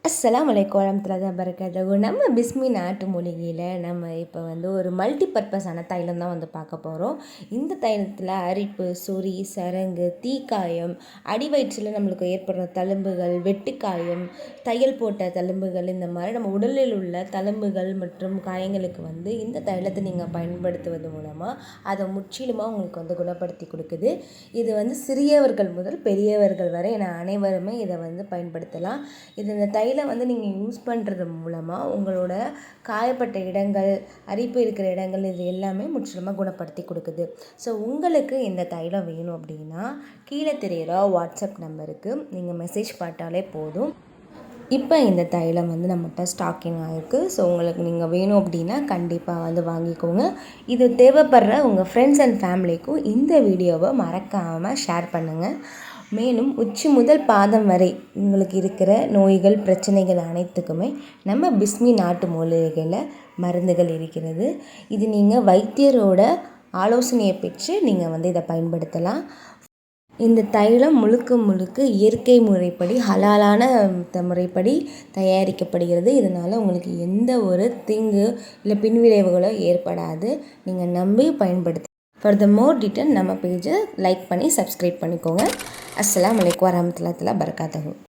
அஸ்ஸலாமு அலைக்கும் வரஹ்மத்துல்லாஹி வபரகாத்துஹு. நம்ம பிஸ்மி நாட்டு மூலிகையில் நம்ம இப்போ ஒரு மல்டி பர்பஸான தைலம் தான் பார்க்க போகிறோம். இந்த தைலத்தில் அரிப்பு, சொறி, சரங்கு, தீக்காயம், அடிவயிற்றில் நம்மளுக்கு ஏற்படுற தழும்புகள், வெட்டுக்காயம், தையல் போட்ட தழும்புகள், இந்த மாதிரி நம்ம உடலில் உள்ள தழும்புகள் மற்றும் காயங்களுக்கு இந்த தைலத்தை நீங்கள் பயன்படுத்துவது மூலமாக அதை முற்றிலுமாக உங்களுக்கு குணப்படுத்தி கொடுக்குது. இது சிறியவர்கள் முதல் பெரியவர்கள் வரை அனைவருமே இதை பயன்படுத்தலாம். இந்த தைலம் நீங்கள் யூஸ் பண்ணுறது மூலமாக உங்களோட காயப்பட்ட இடங்கள், அரிப்பு இருக்கிற இடங்கள் இது எல்லாமே முற்றிலுமாக குணப்படுத்தி கொடுக்குது. ஸோ உங்களுக்கு இந்த தைலம் வேணும் அப்படின்னா கீழே தெரிகிற வாட்ஸ்அப் நம்பருக்கு நீங்கள் மெசேஜ் போட்டாலே போதும். இப்போ இந்த தைலம் நம்மகிட்ட ஸ்டாக்கிங் ஆகிருக்கு. ஸோ உங்களுக்கு நீங்கள் வேணும் அப்படின்னா கண்டிப்பாக வாங்கிக்கோங்க. இது தேவைப்படுற உங்கள் ஃப்ரெண்ட்ஸ் அண்ட் ஃபேமிலிக்கும் இந்த வீடியோவை மறக்காமல் ஷேர் பண்ணுங்கள். மேலும் உச்சி முதல் பாதம் வரை உங்களுக்கு இருக்கிற நோய்கள், பிரச்சனைகள் அனைத்துக்குமே நம்ம பிஸ்மி நாட்டு மூலிகையில் மருந்துகள் இருக்கிறது. இது நீங்கள் வைத்தியரோட ஆலோசனையை பெற்று நீங்கள் இதை பயன்படுத்தலாம். இந்த தைலம் முழுக்க இயற்கை முறைப்படி, ஹலாலான முறைப்படி தயாரிக்கப்படுகிறது. இதனால் உங்களுக்கு எந்த ஒரு தீங்கு இல்லை பின்விளைவுகளோ ஏற்படாது. நீங்கள் நம்பி பயன்படுத்தி ஃபார் த மோர் டீட்டெயில் நம்ம பேஜை லைக் பண்ணி சப்ஸ்கிரைப் பண்ணிக்கோங்க. அஸ்ஸலாமு அலைக்கும் வரஹ்மத்துல்லாஹி வபரகாத்துஹு.